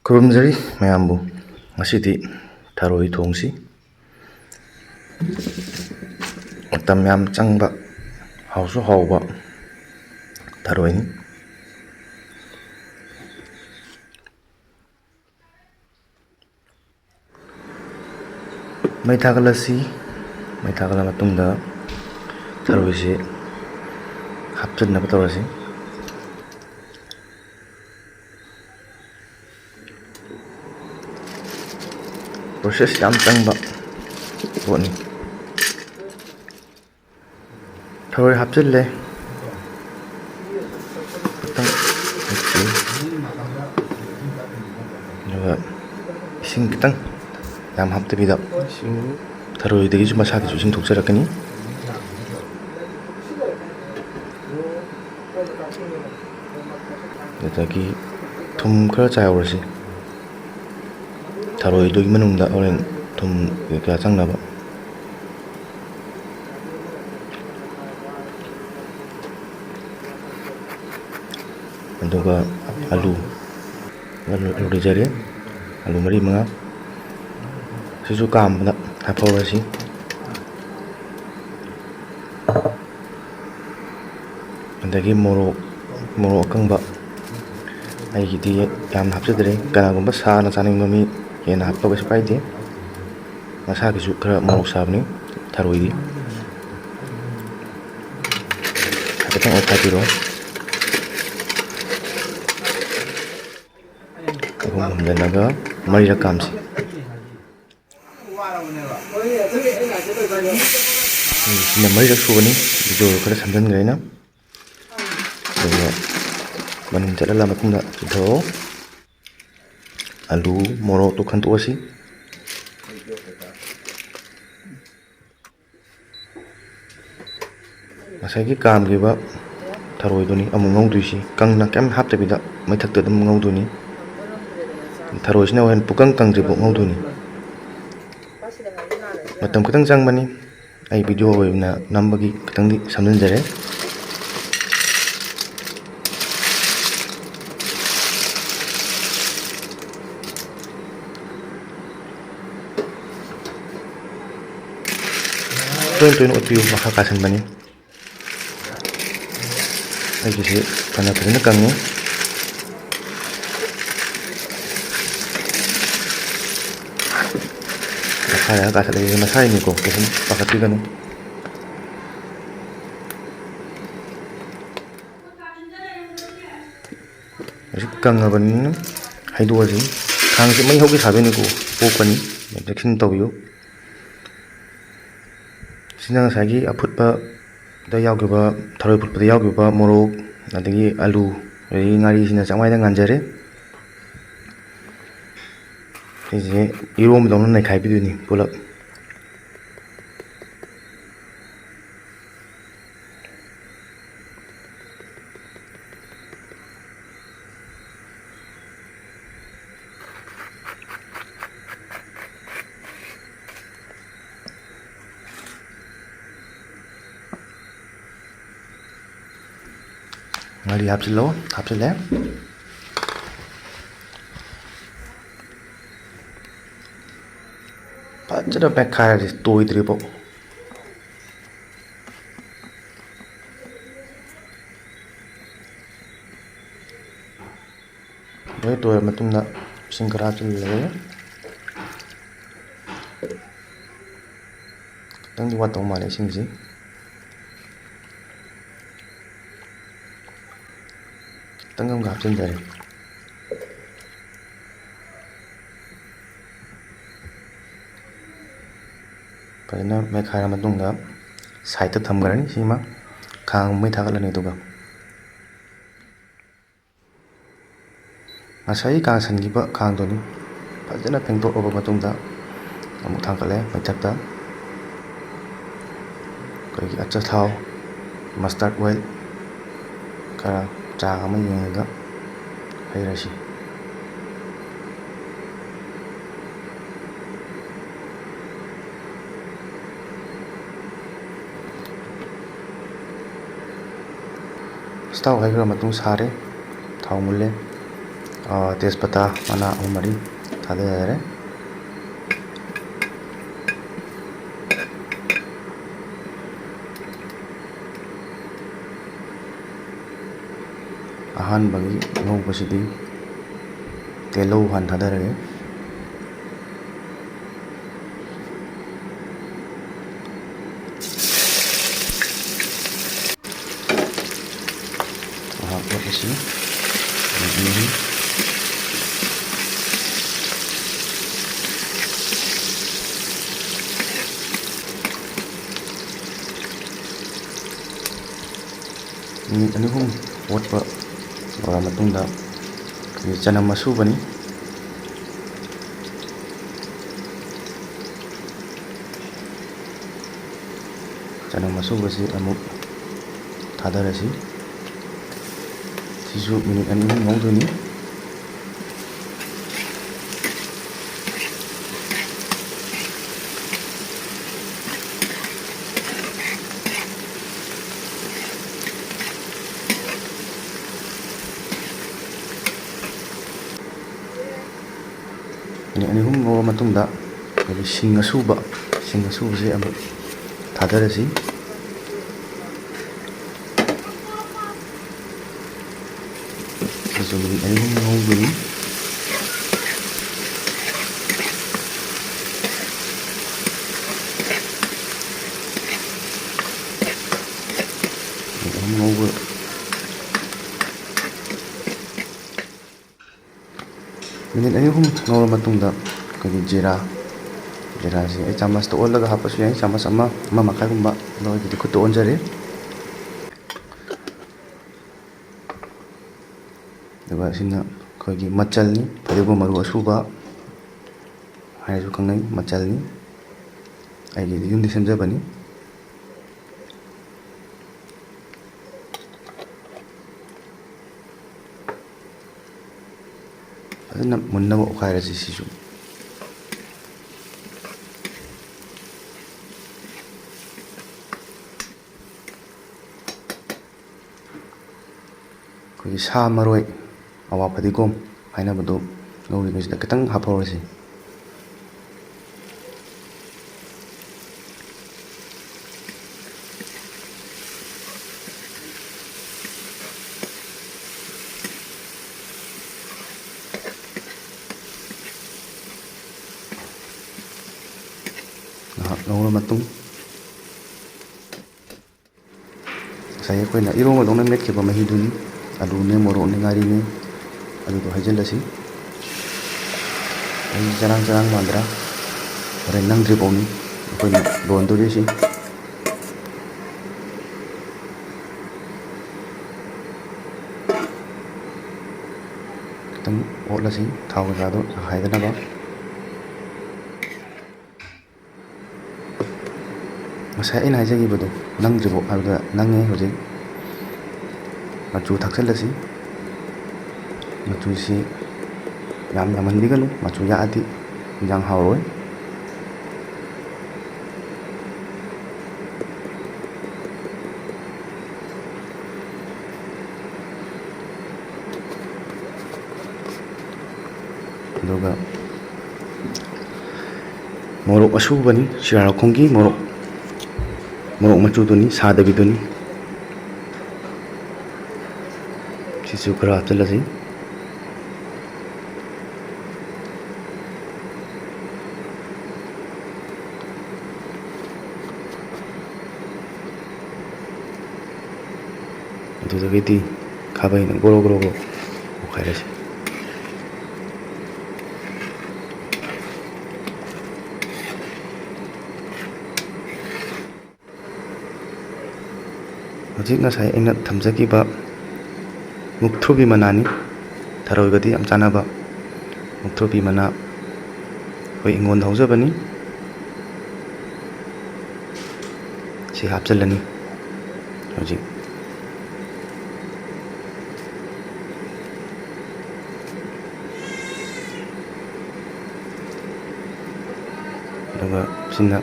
ꯈꯨꯔꯨꯝꯖꯔꯤ ꯃꯌꯥꯝꯕꯨ ꯉꯁꯤꯗꯤ ꯊꯔꯣꯏ ꯊꯣꯡꯁꯤ ꯃꯇꯝ ꯌꯥꯝ ꯆꯪꯕ ꯍꯥꯎꯁꯨ ꯍꯥꯎꯕ ꯊꯔꯣꯏꯅꯤ ꯃꯩ ꯊꯥꯒꯠꯂꯁꯤ ꯃꯩ ꯊꯥꯒꯠꯂ ꯃꯇꯨꯡꯗ ꯊꯔꯣꯏꯁꯤ ꯍꯥꯞꯆꯤꯟꯅꯕ ꯇꯧꯔꯁꯤ ꯄ꯭ꯔꯣꯁꯦꯁ ꯌꯥꯝ ꯆꯪꯕ ꯄꯣꯠꯅꯤ ꯊꯔꯣꯏ ꯍꯥꯞꯆꯤꯜꯂꯦ ꯈꯤꯇꯪ ꯑꯗꯨꯒ ꯏꯁꯤꯡ ꯈꯤꯇꯪ ꯌꯥꯝ ꯍꯥꯞꯇꯕꯤꯗ ꯊꯔꯣꯏꯗꯒꯤꯁꯨ ꯃꯁꯥꯒꯤꯁꯨ ꯏꯁꯤꯡ ꯊꯣꯛꯆꯔꯛꯀꯅꯤ ꯑꯗꯨꯗꯒꯤ ꯊꯨꯝ ꯈꯔ ꯆꯥꯏꯍꯧꯔꯁꯤ ꯊꯔꯣꯏꯗꯨꯒꯤ ꯃꯅꯨꯡꯗ ꯍꯣꯔꯦꯟ ꯊꯨꯝ ꯀꯌꯥ ꯆꯪꯅꯕ ꯑꯗꯨꯒ ꯑꯂꯨ ꯂꯩꯖꯔꯦ ꯑꯂꯨ 4-5 ꯁꯤꯁꯨ ꯀꯥꯝꯕꯗ ꯍꯥꯞꯍꯧꯔꯁꯤ ꯑꯗꯒꯤ ꯃꯣꯔꯣꯛ ꯑꯀꯪꯕ ꯑꯩꯒꯤꯗꯤ ꯌꯥꯝꯅ ꯍꯥꯞꯆꯗ꯭ꯔꯦ ꯀꯅꯥꯒꯨꯝꯕ ꯁꯥꯅ ꯆꯥꯅꯤꯡꯕ ꯃꯤ ꯍꯦꯟꯅ ꯍꯥꯞꯄ ꯀꯩꯁꯨ ꯀꯥꯏꯗꯦ ꯃꯁꯥꯒꯤꯁꯨ ꯈꯔ ꯃꯣꯔꯣꯛ ꯁꯥꯕꯅꯤ ꯊꯔꯣꯏꯗꯤ ꯍꯥꯏꯐꯦꯠꯇꯪ ꯑꯣꯠꯈꯥꯏꯕꯤꯔꯣ ꯑꯍꯨꯝ ꯍꯨꯝꯖꯤꯜꯂꯒ 4ꯔꯛ ꯀꯥꯝꯁꯤ ꯁꯤꯅ 4ꯔꯛ ꯁꯨꯕꯅꯤ ꯚꯤꯗꯤꯑꯣ ꯈꯔ ꯁꯝꯖꯤꯟꯈ꯭ꯔꯦ ꯑꯩꯅ ꯑꯗꯨꯒ ꯃꯅꯤꯟ ꯆꯠꯍꯜꯂ ꯃꯇꯨꯡꯗ ꯆꯤꯡꯊꯣꯛꯑꯣ ꯑꯂꯨ ꯃꯣꯔꯣꯛꯇꯣ ꯈꯟꯇꯣꯛꯑꯁꯤ ꯉꯁꯥꯏꯒꯤ ꯀꯥꯝꯈꯤꯕ ꯊꯔꯣꯏꯗꯨꯅꯤ ꯑꯃꯨꯛ ꯉꯧꯗꯣꯏꯁꯤ ꯀꯪꯅ ꯀꯩꯝ ꯍꯥꯞꯇꯕꯤꯗ ꯃꯩꯊꯛꯇ ꯑꯗꯨꯝ ꯉꯧꯗꯣꯏꯅꯤ ꯊꯔꯣꯏꯁꯤꯅ ꯍꯣꯔꯦꯟ ꯄꯨꯀꯪ ꯀꯪꯗ꯭ꯔꯤꯐꯥꯎ ꯉꯧꯗꯣꯏꯅꯤ ꯃꯇꯝ ꯈꯤꯇꯪ ꯆꯪꯕꯅꯤ ꯑꯩ ꯚꯤꯗꯤꯑꯣ ꯑꯣꯏꯅ ꯅꯝꯕꯒꯤ ꯈꯤꯇꯪꯗꯤ ꯁꯝꯖꯤꯟꯖꯔꯦ ꯇꯣꯏꯅ ꯇꯣꯏꯅ ꯑꯣꯠꯄꯤꯌꯨ ꯃꯈꯥ ꯀꯥꯁꯟꯕꯅꯤ ꯑꯩꯒꯤꯁꯤ ꯐꯖꯅ ꯀꯪꯉꯤ ꯃꯈꯥ ꯌꯥꯔ ꯀꯥꯁꯜꯂꯛꯏꯁꯦ ꯃꯁꯥꯒꯤꯅꯤꯀꯣ ꯀꯩꯁꯨꯝ ꯄꯥꯈꯠꯄꯤꯒꯅꯨ ꯍꯧꯖꯤꯛ ꯀꯪꯉꯕꯅꯤꯅ ꯍꯩꯗꯣꯛꯑꯁꯤ ꯈꯥꯡꯁꯦ ꯃꯩ ꯍꯧꯒꯩ ꯁꯥꯗꯣꯏꯅꯤꯀꯣ ꯄꯣꯛꯀꯅꯤ ꯆꯦꯛꯁꯤꯟꯅ ꯇꯧꯕꯤꯌꯨ ꯁꯤꯅ ꯉꯁꯥꯏꯒꯤ ꯑꯐꯨꯠꯄꯗ ꯌꯥꯎꯈꯤꯕ ꯊꯔꯣꯏ ꯐꯨꯠꯄꯗ ꯌꯥꯎꯈꯤꯕ ꯃꯣꯔꯣꯛ ꯑꯗꯒꯤ ꯑꯂꯨ ꯑꯗꯒꯤ ꯉꯥꯔꯤꯁꯤꯅ ꯆꯥꯡꯃꯥꯏꯗ ꯉꯥꯟꯖꯔꯦ ꯁꯤꯁꯦ ꯏꯔꯣꯝꯕꯗꯧꯅ ꯅꯩꯈꯥꯏꯕꯤꯗꯣꯏꯅꯤ ꯄꯨꯂꯞ ꯉꯥꯔꯤ ꯍꯥꯞꯆꯤꯜꯂꯦ ꯐꯖꯅ ꯃꯦꯠꯈꯥꯏꯔꯁꯤ ꯇꯣꯏꯗ꯭ꯔꯤꯐꯥꯎ ꯂꯣꯏ ꯇꯣꯏꯔ ꯃꯇꯨꯡꯗ ꯏꯁꯤꯡ ꯈꯔ ꯍꯥꯞꯆꯤꯜꯂꯦ ꯈꯤꯇꯪꯗꯤ ꯋꯥꯠꯇꯧ ꯃꯥꯜꯂꯦ ꯏꯁꯤꯡꯁꯤ ꯈꯤꯇꯪ ꯑꯃꯒ ꯍꯥꯞꯆꯤꯟꯖꯔꯦ ꯐꯖꯅ ꯃꯦꯠꯈꯥꯏꯔ ꯃꯇꯨꯡꯗ ꯁꯥꯏꯗꯇ ꯊꯝꯈ꯭ꯔꯅꯤ ꯁꯤꯃ ꯈꯥꯡ ꯃꯩ ꯊꯥꯒꯠꯂꯅꯤ ꯑꯗꯨꯒ ꯉꯁꯥꯏ ꯀꯥꯁꯟꯈꯤꯕ ꯈꯥꯡꯗꯨꯅꯤ ꯐꯖꯅ ꯐꯦꯡꯗꯣꯛꯑꯕ ꯃꯇꯨꯡꯗ ꯑꯃꯨꯛ ꯊꯥꯡꯒꯠꯂꯦ ꯃꯩꯊꯛꯇ ꯑꯩꯈꯣꯏꯒꯤ ꯑꯆꯥꯊꯥꯎ ꯃꯁꯇꯥꯔꯗ ꯑꯣꯏꯜ ꯈꯔ ꯆꯥꯡ ꯑꯃ ꯌꯦꯡꯉꯒ ꯍꯩꯔꯁꯤ ꯑꯆꯥꯊꯥꯎ ꯍꯩꯈ꯭ꯔ ꯃꯇꯨꯡ ꯁꯥꯔꯦ ꯊꯥꯎ ꯃꯨꯜꯂꯦ ꯇꯦꯖꯄꯇꯥ ꯃꯅꯥ 3-4 ꯊꯥꯗ ꯌꯥꯔꯦ꯫ ꯑꯍꯥꯟꯕꯒꯤ ꯉꯧꯕꯁꯤꯗꯤ ꯇꯤꯜꯍꯧ ꯍꯥꯟꯅ ꯊꯥꯗꯔꯒꯦ꯫ ꯉꯥꯏꯍꯥꯛ ꯑꯣꯠꯂꯁꯤ꯫ ꯃꯤꯅꯤꯠ 2-3 ꯑꯣꯠꯄ ꯂꯣꯏꯔꯕ ꯃꯇꯨꯡꯗ ꯆꯅꯝ ꯑꯁꯨꯕꯅꯤ ꯆꯅꯝ ꯑꯁꯨꯕꯁꯤ ꯑꯃꯨꯛ ꯊꯥꯗꯔꯁꯤ꯫ ꯁꯤꯁꯨ ꯃꯤꯅꯤꯠ 2-3 ꯉꯧꯗꯣꯏꯅꯤ꯫ ꯃꯤꯅꯤꯠ 2-3 ꯉꯧꯔꯕ ꯃꯇꯨꯡꯗ ꯑꯩꯈꯣꯏꯒꯤ ꯁꯤꯡ ꯑꯁꯨꯕꯁꯤ ꯑꯃꯨꯛ ꯊꯥꯗꯔꯁꯤ꯫ ꯁꯤꯁꯨ ꯃꯤꯅꯤꯠ 2-3 ꯉꯧꯗꯣꯏꯅꯤ꯫ ꯃꯤꯅꯤꯠ 2-3 ꯉꯧꯔꯕ ꯃꯇꯨꯡꯗ ꯑꯩꯈꯣꯏꯒꯤ ꯖꯤꯔꯥꯁꯤ ꯑꯩ ꯆꯥꯃꯁꯇ ꯑꯣꯜꯂꯒ ꯍꯥꯞꯄꯁꯨ ꯌꯥꯏ, ꯆꯥꯃꯁ 1-1.5 ꯑꯗꯣ ꯑꯩꯒꯤꯗꯤ ꯈꯨꯠꯇ ꯑꯣꯟꯖꯔꯦ꯫ ꯑꯗꯨꯒ ꯁꯤꯅ ꯑꯩꯈꯣꯏꯒꯤ ꯃꯆꯜꯅꯤ, ꯐꯗꯤꯒꯣꯝ ꯃꯔꯨ ꯑꯁꯨꯕ ꯍꯥꯏꯅꯁꯨ ꯈꯪꯅꯩ, ꯃꯆꯜꯅꯤ꯫ ꯑꯩꯒꯤꯗꯤ ꯌꯨꯝꯗ ꯁꯦꯝꯖꯕꯅꯤ꯫ ꯐꯖꯅ ꯃꯨꯟꯅꯕ ꯑꯣꯠꯈꯥꯏꯔꯁꯤ ꯁꯤꯁꯨ꯫ ꯑꯩꯈꯣꯏꯒꯤ ꯁꯥ ꯃꯔꯣꯏ, ꯑꯋꯥ ꯐꯗꯤꯒꯣꯝ ꯍꯥꯏꯅꯕꯗꯨ ꯉꯧꯔꯤꯉꯩꯁꯤꯗ ꯈꯤꯇꯪ ꯍꯥꯞꯍꯧꯔꯁꯤ꯫ ꯉꯥꯏꯍꯥꯛ ꯉꯧꯔ ꯃꯇꯨꯡ ꯉꯁꯥꯏ ꯑꯩꯈꯣꯏꯅ ꯏꯔꯣꯟꯕꯗꯧꯅ ꯃꯦꯠꯈꯤꯕ ꯃꯍꯤꯗꯨꯅꯤ, ꯑꯂꯨꯅꯦ, ꯃꯣꯔꯣꯛꯅꯦ, ꯉꯥꯔꯤꯅꯦ, ꯑꯗꯨꯗꯣ ꯍꯩꯖꯤꯜꯂꯁꯤ꯫ ꯑꯩ ꯆꯔꯥꯡ ꯃꯥꯟꯗ꯭ꯔꯥ? ꯍꯣꯔꯦꯟ ꯅꯪꯗ꯭ꯔꯤꯐꯥꯎꯅꯤ ꯑꯩꯈꯣꯏꯅ ꯂꯣꯟꯗꯣꯔꯤꯁꯤ꯫ ꯈꯤꯇꯪ ꯑꯣꯠꯂꯁꯤ ꯊꯥꯎ ꯀꯩꯀꯥꯗꯣ ꯍꯥꯏꯗꯅꯕ꯫ ꯉꯁꯥꯏ ꯑꯩꯅ ꯍꯥꯏꯖꯈꯤꯕꯗꯣ ꯅꯪꯗ꯭ꯔꯤꯐꯥꯎ ꯍꯥꯏꯕꯗ ꯅꯪꯉꯦ ꯍꯧꯖꯤꯛ꯫ ꯃꯆꯨ ꯊꯥꯛꯆꯤꯜꯂꯁꯤ꯫ ꯃꯆꯨꯁꯤ ꯌꯥꯝꯍꯟꯕꯤꯒꯅꯨ, ꯃꯆꯨ ꯌꯥꯛꯑꯗꯤ ꯏꯟꯖꯥꯡ ꯍꯥꯎꯔꯣꯏ꯫ ꯑꯗꯨꯒ ꯃꯣꯔꯣꯛ ꯑꯁꯨꯕꯅꯤ, ꯁꯤꯔꯥꯔꯈꯣꯡꯒꯤ ꯃꯣꯔꯣꯛ ꯃꯆꯨꯗꯨꯅꯤ, ꯁꯥꯗꯕꯤꯗꯨꯅꯤ꯫ ꯁꯤꯁꯨ ꯈꯔ ꯍꯥꯞꯆꯤꯜꯂꯁꯤ꯫ ꯑꯗꯨꯗꯒꯤꯗꯤ ꯈꯥꯕꯩꯅ ꯒ꯭ꯔꯣ ꯒ꯭ꯔꯣ ꯑꯣꯠꯈꯥꯏꯔꯁꯤ꯫ ꯍꯧꯖꯤꯛ ꯉꯁꯥꯏ ꯑꯩꯅ ꯊꯝꯖꯈꯤꯕ ꯃꯨꯛꯊ꯭ꯔꯨꯕꯤ ꯃꯅꯥꯅꯤ, ꯊꯔꯣꯏꯒꯗꯤ ꯌꯥꯝ ꯆꯥꯟꯅꯕ ꯃꯨꯛꯊ꯭ꯔꯨꯕꯤ ꯃꯅꯥ ꯑꯩꯈꯣꯏ ꯏꯪꯈꯣꯜꯗ ꯍꯧꯖꯕꯅꯤ꯫ ꯁꯤ ꯍꯥꯞꯆꯤꯜꯂꯅꯤ ꯍꯧꯖꯤꯛ꯫ ꯑꯗꯨꯒ ꯁꯤꯅ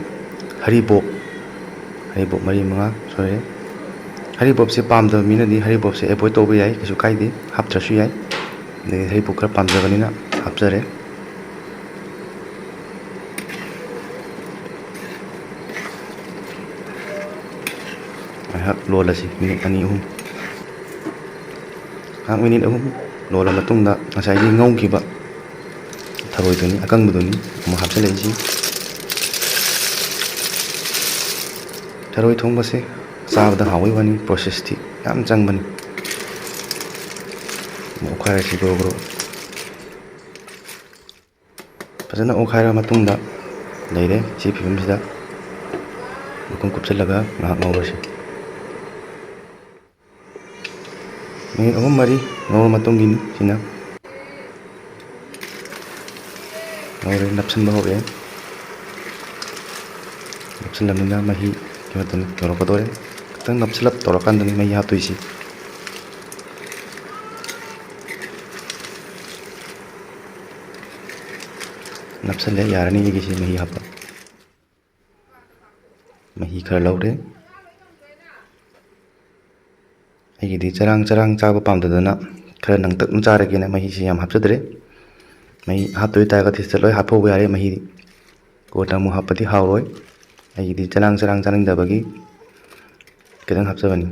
ꯍꯔꯤꯕꯣꯞ 4-5 ꯁꯣꯏꯔꯦ꯫ ꯍꯔꯤꯕꯣꯞꯁꯦ ꯄꯥꯝꯗꯕ ꯃꯤꯅꯗꯤ ꯍꯔꯤꯕꯣꯞꯁꯦ ꯑꯦꯚꯣꯏꯗ ꯇꯧꯕ ꯌꯥꯏ, ꯀꯩꯁꯨ ꯀꯥꯏꯗꯦ, ꯍꯥꯞꯇ꯭ꯔꯁꯨ ꯌꯥꯏ꯫ ꯑꯗꯒꯤ ꯍꯩꯄꯨ ꯈꯔ ꯄꯥꯝꯖꯕꯅꯤꯅ ꯍꯥꯞꯆꯔꯦ꯫ ꯉꯥꯏꯍꯥꯛ ꯂꯣꯜꯂꯁꯤ ꯃꯤꯅꯤꯠ 2-3 ꯉꯥꯏꯍꯥꯛ ꯃꯤꯅꯤꯠ 3 ꯂꯣꯜꯂ ꯃꯇꯨꯡꯗ ꯉꯁꯥꯏꯒꯤ ꯉꯧꯈꯤꯕ ꯊꯔꯣꯏꯗꯨꯅꯤ ꯑꯀꯪꯕꯗꯨꯅꯤ ꯑꯃꯨꯛ ꯍꯥꯞꯆꯤꯜꯂꯛꯏꯁꯤ꯫ ꯊꯔꯣꯏ ꯊꯣꯡꯕꯁꯦ ꯆꯥꯕꯗ ꯍꯥꯎꯕꯩ ꯋꯥꯅꯤ, ꯄ꯭ꯔꯣꯁꯦꯁꯇꯤ ꯌꯥꯝ ꯆꯪꯕꯅꯤ꯫ ꯑꯃꯨꯛ ꯑꯣꯠꯈꯥꯏꯔꯁꯤ ꯒ꯭ꯔꯣ ꯒ꯭ꯔꯣ ꯐꯖꯅ ꯑꯣꯠꯈꯥꯏꯔ ꯃꯇꯨꯡꯗ ꯂꯩꯔꯦ ꯁꯤ ꯐꯤꯕꯝꯁꯤꯗ ꯃꯈꯨꯝ ꯀꯨꯞꯁꯤꯜꯂꯒ ꯉꯥꯏꯍꯥꯛ ꯉꯧꯔꯁꯤ꯫ ꯃꯤꯅꯤꯠ 3-4 ꯉꯧꯔ ꯃꯇꯨꯡꯒꯤꯅꯤ ꯁꯤꯅ ꯉꯧꯔꯦ, ꯅꯞꯁꯤꯟꯕ ꯍꯧꯔꯛꯑꯦ꯫ ꯅꯞꯁꯤꯜꯂꯕꯅꯤꯅ ꯃꯍꯤ ꯃꯇꯝ ꯌꯧꯔꯛꯀꯗꯧꯔꯦ꯫ ꯈꯤꯇꯪ ꯅꯞꯁꯤꯜꯂꯞ ꯇꯧꯔꯀꯥꯟꯗꯅꯤ ꯃꯍꯤ ꯍꯥꯞꯇꯣꯏꯁꯤ꯫ ꯅꯞꯁꯤꯜꯂꯦ, ꯌꯥꯔꯅꯤ ꯑꯩꯒꯤꯁꯤ ꯃꯍꯤ ꯍꯥꯞꯄ꯫ ꯃꯍꯤ ꯈꯔ ꯂꯧꯔꯦ꯫ ꯑꯩꯒꯤꯗꯤ ꯆꯔꯥꯡ ꯆꯔꯥꯡ ꯆꯥꯕ ꯄꯥꯝꯗꯗꯅ ꯈꯔ ꯅꯪꯇꯛꯅ ꯆꯥꯔꯒꯦꯅ ꯃꯍꯤꯁꯤ ꯌꯥꯝ ꯍꯥꯞꯆꯗ꯭ꯔꯦ꯫ ꯃꯍꯤ ꯍꯥꯞꯇꯣꯏ ꯇꯥꯔꯒꯗꯤ ꯁꯤꯗ ꯂꯣꯏ ꯍꯥꯞꯐꯧꯕ ꯌꯥꯔꯦ ꯃꯍꯤꯗꯤ꯫ ꯀꯣꯟꯅ ꯑꯃꯨꯛ ꯍꯥꯞꯄꯗꯤ ꯍꯥꯎꯔꯣꯏ꯫ ꯑꯩꯒꯤꯗꯤ ꯆꯔꯥꯡ ꯆꯔꯥꯡ ꯆꯥꯅꯤꯡꯗꯕꯒꯤ ꯈꯤꯇꯪ ꯍꯥꯞꯆꯕꯅꯤ꯫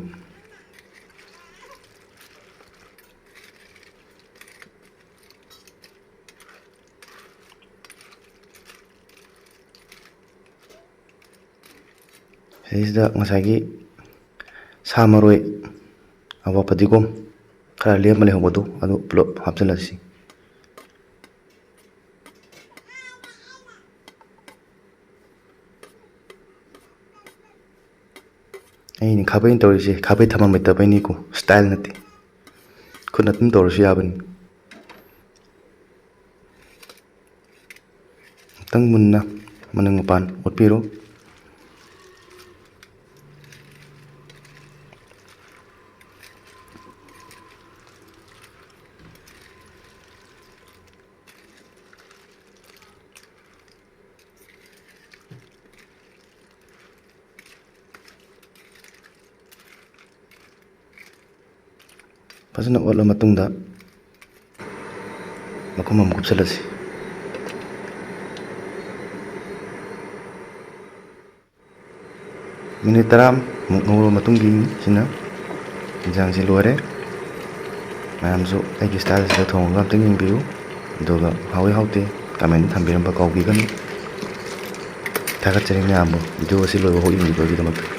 ꯁꯤꯁꯤꯗ ꯉꯁꯥꯏꯒꯤ ꯁꯥ ꯃꯔꯣꯏ, ꯑꯋꯥ ꯐꯗꯤꯒꯣꯝ ꯈꯔ ꯂꯦꯝꯃ ꯂꯩꯍꯧꯕꯗꯣ ꯑꯗꯨ ꯄꯨꯂꯞ ꯍꯥꯞꯆꯤꯜꯂꯁꯤ꯫ ꯑꯩꯅ ꯈꯥꯕꯩꯅ ꯇꯧꯔꯤꯁꯦ ꯈꯥꯕꯩ ꯊꯝꯐꯝ ꯂꯩꯇꯕꯩꯅꯤꯀꯣ, ꯁ꯭ꯇꯥꯏꯜ ꯅꯠꯇꯦ꯫ ꯈꯨꯠꯅ ꯑꯗꯨꯝ ꯇꯧꯔꯁꯨ ꯌꯥꯕꯅꯤ꯫ ꯈꯤꯇꯪ ꯃꯨꯟꯅ ꯃꯅꯤꯡ ꯃꯄꯥꯟ ꯑꯣꯠꯄꯤꯔꯣ꯫ ꯐꯖꯅ ꯑꯣꯠꯂ ꯃꯇꯨꯡꯗ ꯃꯈꯨꯝ ꯑꯃꯨꯛ ꯀꯨꯞꯁꯤꯜꯂꯁꯤ꯫ ꯃꯤꯅꯤꯠ 10 ꯃꯨꯛ ꯉꯧꯔꯕ ꯃꯇꯨꯡꯒꯤ ꯁꯤꯅ ꯏꯟꯖꯥꯡꯁꯤ ꯂꯣꯏꯔꯦ꯫ ꯃꯌꯥꯝꯁꯨ ꯑꯩꯒꯤ ꯁ꯭ꯇꯥꯏꯜꯁꯤꯗ ꯊꯣꯡꯉꯒ ꯑꯝꯇꯪ ꯌꯦꯡꯕꯤꯌꯨ, ꯑꯗꯨꯒ ꯍꯥꯎꯏ ꯍꯥꯎꯇꯦ ꯀꯃꯦꯟ ꯊꯝꯕꯤꯔꯝꯕ ꯀꯥꯎꯕꯤꯒꯅꯨ꯫ ꯊꯥꯒꯠꯆꯔꯤ ꯃꯌꯥꯝꯕꯨ ꯚꯤꯗꯤꯑꯣ ꯑꯁꯤ ꯂꯣꯏꯕꯐꯥꯎ ꯌꯦꯡꯕꯤꯕꯒꯤꯗꯃꯛꯇ꯫